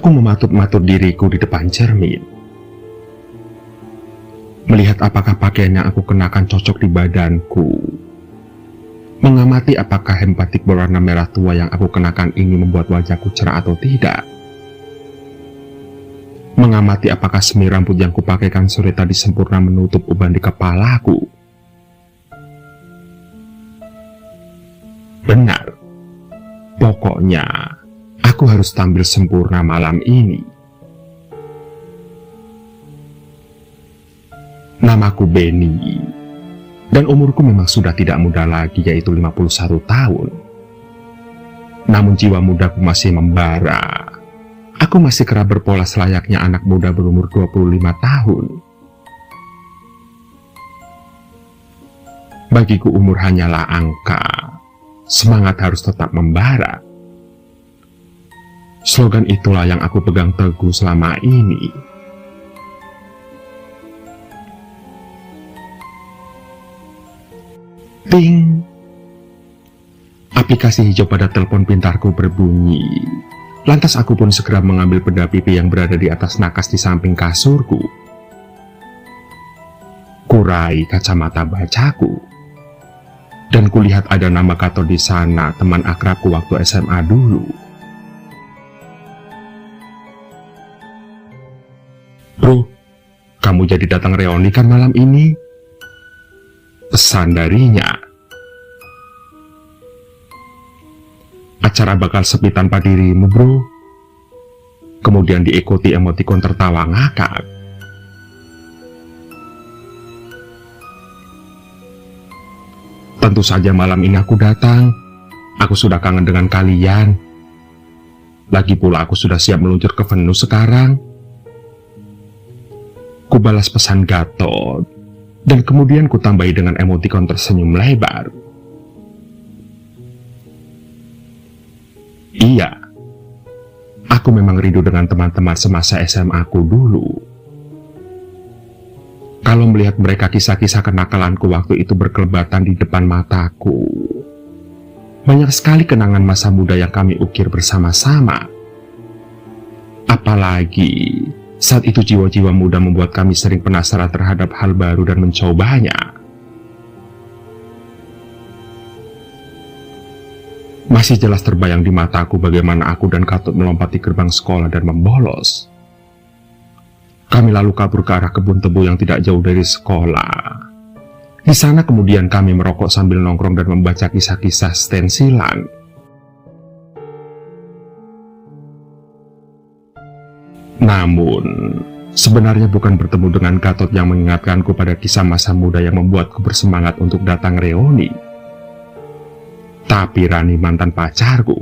Aku mematut-matut diriku di depan cermin, melihat apakah pakaian yang aku kenakan cocok di badanku, mengamati apakah hempatik berwarna merah tua yang aku kenakan ini membuat wajahku cerah atau tidak, mengamati apakah semir rambut yang kupakaikan sore tadi sempurna menutup uban di kepalaku. Benar, pokoknya aku harus tampil sempurna malam ini. Namaku Benny, dan umurku memang sudah tidak muda lagi, yaitu 51 tahun. Namun jiwa mudaku masih membara. Aku masih kerap berpola selayaknya anak muda berumur 25 tahun. Bagiku umur hanyalah angka. Semangat harus tetap membara. Slogan itulah yang aku pegang teguh selama ini. Ting! Aplikasi hijau pada telepon pintarku berbunyi. Lantas aku pun segera mengambil bedah pipi yang berada di atas nakas di samping kasurku. Kurai kacamata bacaku, dan kulihat ada nama Gatot di sana, teman akrabku waktu SMA dulu. Bro, kamu jadi datang reuni kan malam ini? Pesan darinya. Acara bakal sepi tanpa dirimu, bro. Kemudian diikuti emotikon tertawa ngakak. Tentu saja malam ini aku datang. Aku sudah kangen dengan kalian. Lagi pula aku sudah siap meluncur ke Venus sekarang. Kubalas pesan Gatot, dan kemudian kutambahi dengan emotikon tersenyum lebar. Iya, aku memang rindu dengan teman-teman semasa SMA aku dulu. Kalau melihat mereka, kisah-kisah kenakalanku waktu itu berkelebatan di depan mataku. Banyak sekali kenangan masa muda yang kami ukir bersama-sama. Apalagi saat itu jiwa-jiwa muda membuat kami sering penasaran terhadap hal baru dan mencobanya. Masih jelas terbayang di mataku bagaimana aku dan Gatot melompati gerbang sekolah dan membolos. Kami lalu kabur ke arah kebun tebu yang tidak jauh dari sekolah. Di sana kemudian kami merokok sambil nongkrong dan membaca kisah-kisah stensilan. Namun, sebenarnya bukan bertemu dengan Gatot yang mengingatkanku pada kisah masa muda yang membuatku bersemangat untuk datang reuni, tapi Rani, mantan pacarku.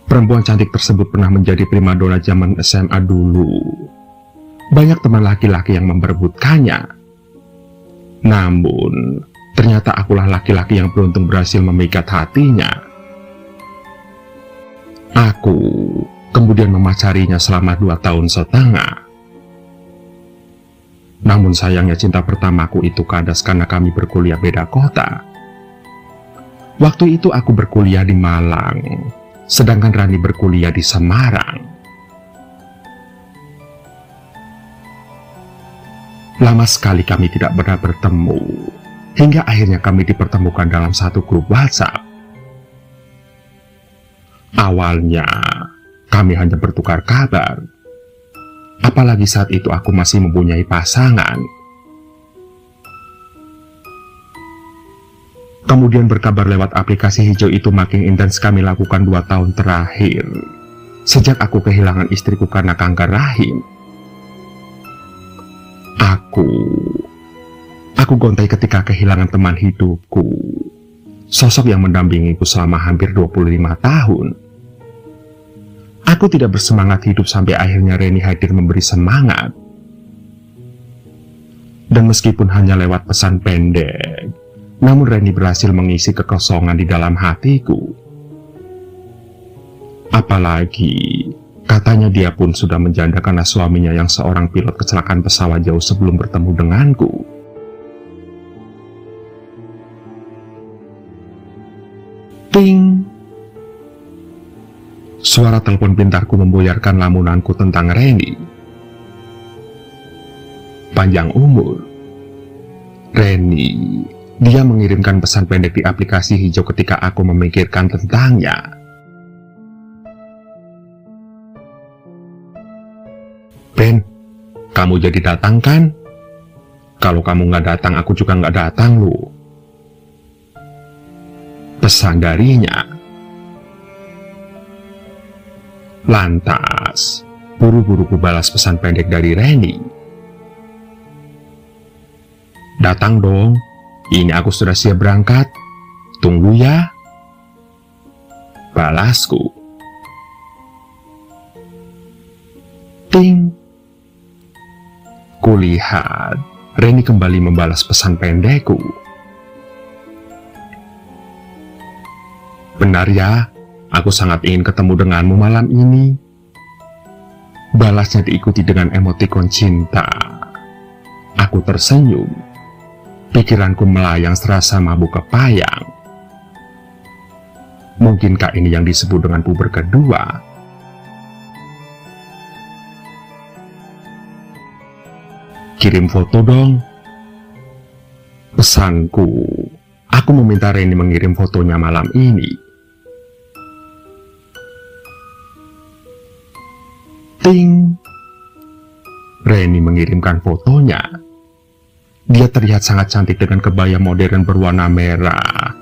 Perempuan cantik tersebut pernah menjadi primadona zaman SMA dulu. Banyak teman laki-laki yang memperebutkannya. Namun, ternyata akulah laki-laki yang beruntung berhasil memikat hatinya. Aku kemudian memacarinya selama 2 tahun setengah. Namun sayangnya cinta pertamaku itu kandas karena kami berkuliah beda kota. Waktu itu aku berkuliah di Malang, sedangkan Rani berkuliah di Semarang. Lama sekali kami tidak pernah bertemu, hingga akhirnya kami dipertemukan dalam satu grup WhatsApp. Awalnya, kami hanya bertukar kabar. Apalagi saat itu aku masih mempunyai pasangan. Kemudian berkabar lewat aplikasi hijau itu makin intens kami lakukan 2 tahun terakhir. Sejak aku kehilangan istriku karena kanker rahim. Aku gontai ketika kehilangan teman hidupku. Sosok yang mendampingiku selama hampir 25 tahun. Aku tidak bersemangat hidup sampai akhirnya Reni hadir memberi semangat. Dan meskipun hanya lewat pesan pendek, namun Reni berhasil mengisi kekosongan di dalam hatiku. Apalagi, katanya dia pun sudah menjanda karena suaminya yang seorang pilot kecelakaan pesawat jauh sebelum bertemu denganku. Ting! Suara telepon pintarku memboyarkan lamunanku tentang Reni. Panjang umur. Reni, dia mengirimkan pesan pendek di aplikasi hijau ketika aku memikirkan tentangnya. Ben, kamu jadi datang kan? Kalau kamu nggak datang, aku juga nggak datang lu. Pesan darinya. Lantas, buru-buru ku balas pesan pendek dari Reni. Datang dong, ini aku sudah siap berangkat. Tunggu ya. Balasku. Ting. Kulihat Reni kembali membalas pesan pendekku. Benar ya, aku sangat ingin ketemu denganmu malam ini. Balasnya diikuti dengan emotikon cinta. Aku tersenyum. Pikiranku melayang serasa mabuk kepayang. Mungkinkah ini yang disebut dengan puber kedua? Kirim foto dong. Pesanku. Aku meminta Reni mengirim fotonya malam ini. Ting. Reni mengirimkan fotonya. Dia terlihat sangat cantik dengan kebaya modern berwarna merah.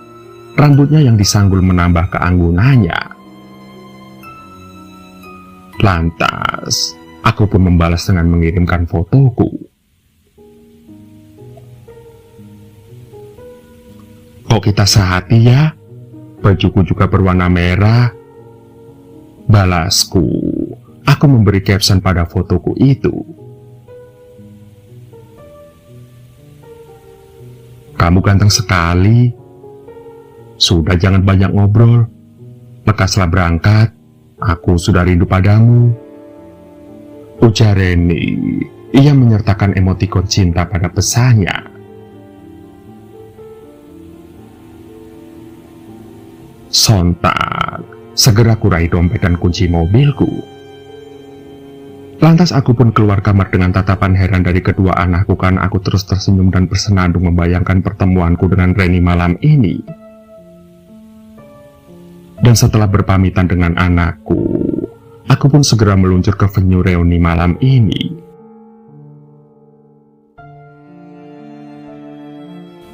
Rambutnya yang disanggul menambah keanggunannya. Lantas, aku pun membalas dengan mengirimkan fotoku. Kok kita sehati ya? Bajuku juga berwarna merah. Balasku. Aku memberi caption pada fotoku itu. Kamu ganteng sekali. Sudah jangan banyak ngobrol. Lekaslah berangkat. Aku sudah rindu padamu. Ujar Reni. Ia menyertakan emotikon cinta pada pesannya. Sontak, segera kurai dompet dan kunci mobilku. Lantas aku pun keluar kamar dengan tatapan heran dari kedua anakku karena aku terus tersenyum dan bersenandung membayangkan pertemuanku dengan Reni malam ini. Dan setelah berpamitan dengan anakku, aku pun segera meluncur ke venue reuni malam ini.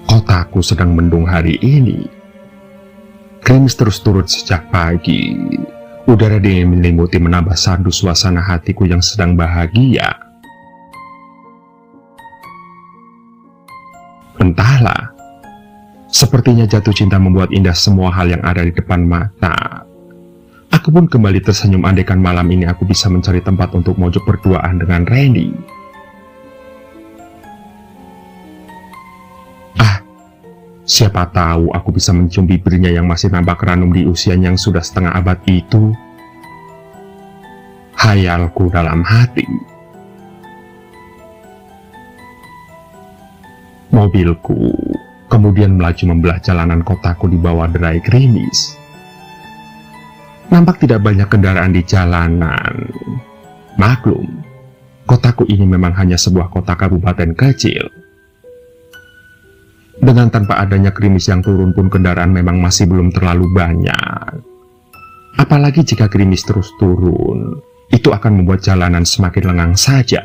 Kotaku sedang mendung hari ini. Gerimis terus turut sejak pagi. Udara dingin menyelimuti menambah sardu suasana hatiku yang sedang bahagia. Entahlah, sepertinya jatuh cinta membuat indah semua hal yang ada di depan mata. Aku pun kembali tersenyum andaikan malam ini aku bisa mencari tempat untuk mojok berduaan dengan Reni. Siapa tahu aku bisa mencium bibirnya yang masih nampak ranum di usianya yang sudah setengah abad itu. Hayalku dalam hati. Mobilku kemudian melaju membelah jalanan kotaku di bawah derai gerimis. Nampak tidak banyak kendaraan di jalanan. Maklum, kotaku ini memang hanya sebuah kota kabupaten kecil. Dengan tanpa adanya gerimis yang turun pun kendaraan memang masih belum terlalu banyak. Apalagi jika gerimis terus turun, itu akan membuat jalanan semakin lengang saja.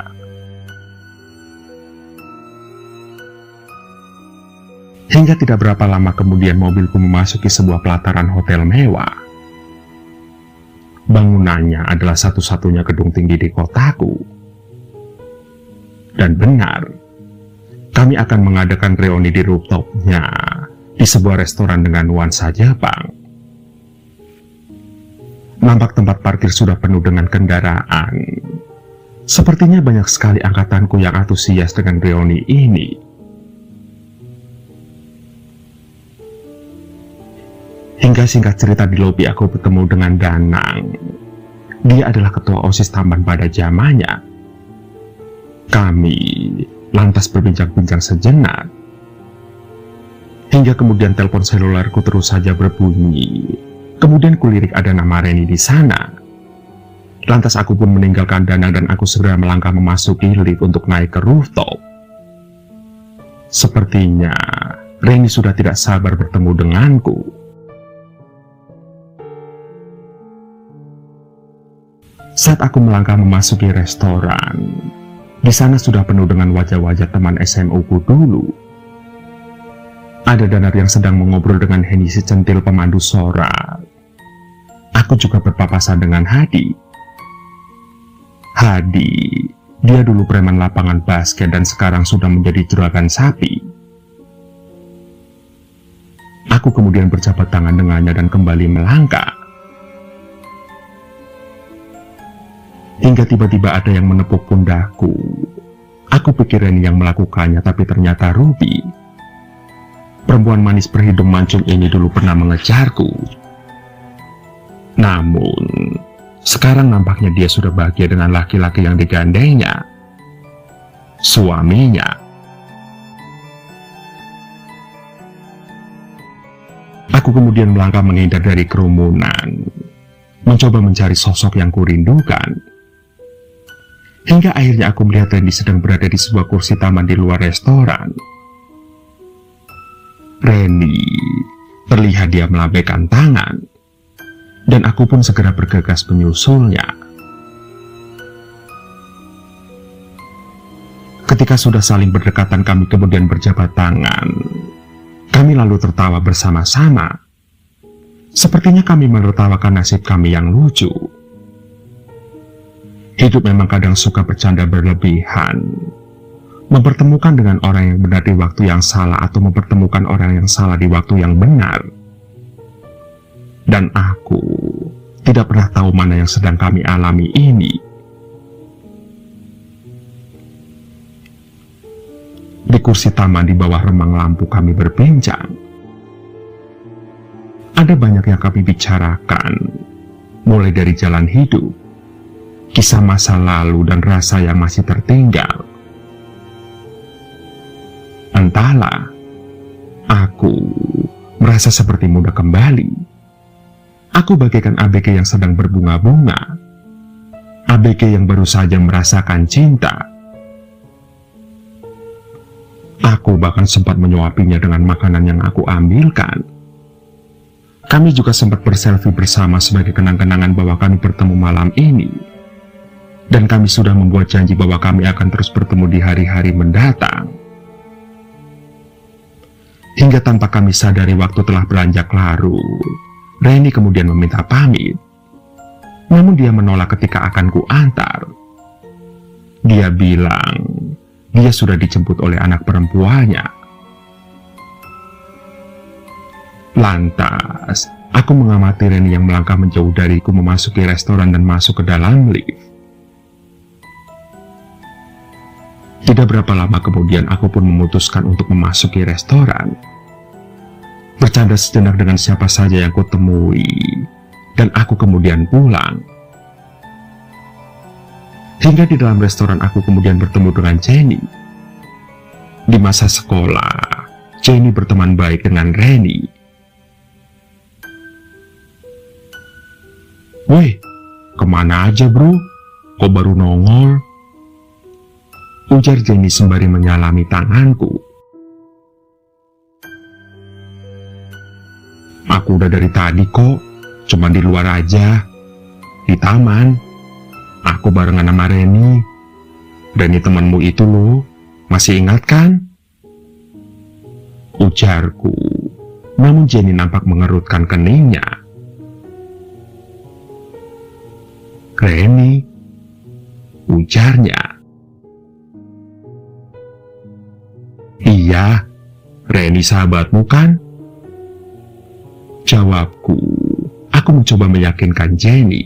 Hingga tidak berapa lama kemudian mobilku memasuki sebuah pelataran hotel mewah. Bangunannya adalah satu-satunya gedung tinggi di kotaku. Dan benar, kami akan mengadakan reuni di rooftopnya, di sebuah restoran dengan nuansa Jepang. Nampak tempat parkir sudah penuh dengan kendaraan. Sepertinya banyak sekali angkatanku yang antusias dengan reuni ini. Hingga singkat cerita di lobi aku bertemu dengan Danang. Dia adalah ketua OSIS Taman pada zamannya. Kami lantas berbincang-bincang sejenak. Hingga kemudian telepon selulerku terus saja berbunyi. Kemudian kulirik ada nama Reni di sana. Lantas aku pun meninggalkan Danang dan aku segera melangkah memasuki lift untuk naik ke rooftop. Sepertinya Reni sudah tidak sabar bertemu denganku. Saat aku melangkah memasuki restoran, di sana sudah penuh dengan wajah-wajah teman SMU-ku dulu. Ada Danar yang sedang mengobrol dengan Henny si centil pemandu sorak. Aku juga berpapasan dengan Hadi. Hadi, dia dulu preman lapangan basket dan sekarang sudah menjadi juragan sapi. Aku kemudian berjabat tangan dengannya dan kembali melangkah. Hingga tiba-tiba ada yang menepuk pundakku. Aku pikir Reni yang melakukannya, tapi ternyata Ruby. Perempuan manis berhidung mancung ini dulu pernah mengejarku. Namun sekarang nampaknya dia sudah bahagia dengan laki-laki yang digandengnya, suaminya. Aku kemudian melangkah menghindar dari kerumunan, mencoba mencari sosok yang kurindukan. Hingga akhirnya aku melihat Reni sedang berada di sebuah kursi taman di luar restoran. Reni, terlihat dia melambaikan tangan. Dan aku pun segera bergegas menyusulnya. Ketika sudah saling berdekatan, kami kemudian berjabat tangan. Kami lalu tertawa bersama-sama. Sepertinya kami menertawakan nasib kami yang lucu. Hidup memang kadang suka bercanda berlebihan. Mempertemukan dengan orang yang benar di waktu yang salah, atau mempertemukan orang yang salah di waktu yang benar. Dan aku tidak pernah tahu mana yang sedang kami alami ini. Di kursi taman di bawah remang lampu kami berbincang. Ada banyak yang kami bicarakan, mulai dari jalan hidup, kisah masa lalu, dan rasa yang masih tertinggal. Entahlah, aku merasa seperti muda kembali. Aku bagaikan ABG yang sedang berbunga-bunga, ABG yang baru saja merasakan cinta. Aku bahkan sempat menyuapinya dengan makanan yang aku ambilkan. Kami juga sempat berselfie bersama sebagai kenang-kenangan bahwa kami bertemu malam ini. Dan kami sudah membuat janji bahwa kami akan terus bertemu di hari-hari mendatang. Hingga tanpa kami sadari waktu telah beranjak larut. Reni kemudian meminta pamit, namun dia menolak ketika akan kuantar. Dia bilang dia sudah dijemput oleh anak perempuannya. Lantas, aku mengamati Reni yang melangkah menjauh dariku memasuki restoran dan masuk ke dalam lift. Tidak berapa lama kemudian aku pun memutuskan untuk memasuki restoran. Bercanda sejenak dengan siapa saja yang kutemui, dan aku kemudian pulang. Hingga di dalam restoran aku kemudian bertemu dengan Jenny. Di masa sekolah, Jenny berteman baik dengan Reni. "Weh, kemana aja bro? Kok baru nongol?" ujar Jenny sembari menyalami tanganku. "Aku udah dari tadi kok, cuman di luar aja, di taman. Aku barengan sama Reni. Reni temanmu itu loh, masih ingat kan?" ujarku. Namun Jenny nampak mengerutkan keningnya. "Reni," ujarnya. "Iya, Reni sahabatmu kan?" jawabku. Aku mencoba meyakinkan Jenny.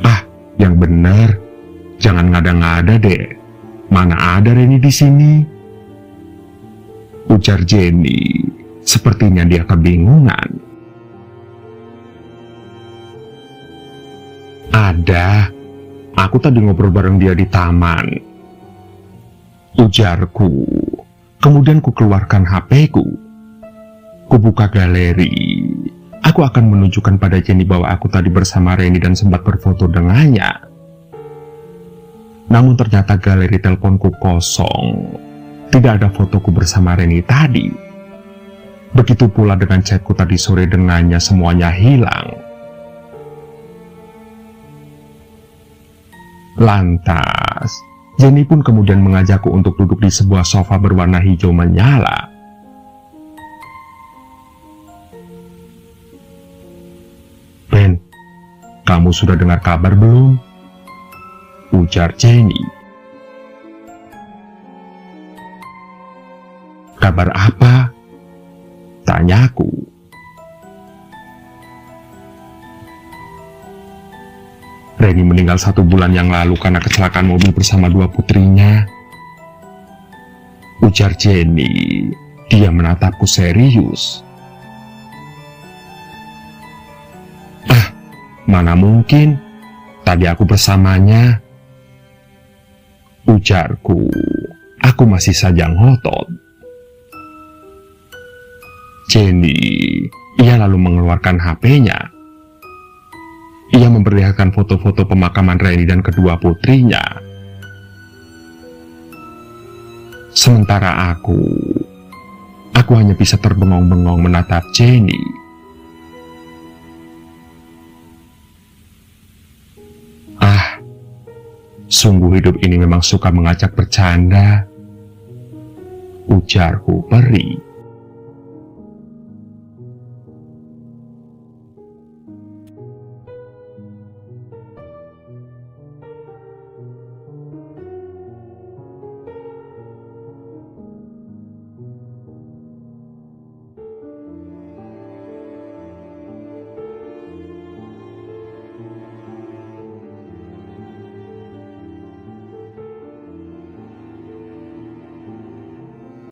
"Ah, yang benar, jangan ngada-ngada deh. Mana ada Reni di sini?" ujar Jenny. Sepertinya dia kebingungan. "Ada, aku tadi ngobrol bareng dia di taman," ujarku. Kemudian ku keluarkan HP-ku. Ku buka galeri, Aku akan menunjukkan pada Jenny bahwa aku tadi bersama Reni dan sempat berfoto dengannya. Namun ternyata galeri teleponku kosong. Tidak ada fotoku bersama Reni tadi. Begitu pula dengan chatku tadi sore dengannya, semuanya hilang. Lantas, Jenny pun kemudian mengajakku untuk duduk di sebuah sofa berwarna hijau menyala. "Ben, kamu sudah dengar kabar belum?" ujar Jenny. "Kabar apa?" tanyaku. "Reni meninggal 1 bulan yang lalu karena kecelakaan mobil bersama 2 putrinya," ujar Jenny. Dia menatapku serius. "Ah, mana mungkin, tadi aku bersamanya," ujarku. Aku masih saja ngotot. Jenny, ia lalu mengeluarkan HP-nya. Ia memperlihatkan foto-foto pemakaman Reni dan kedua putrinya. Sementara aku hanya bisa terbengong-bengong menatap Jenny. "Ah, sungguh hidup ini memang suka mengajak bercanda," ujarku perih.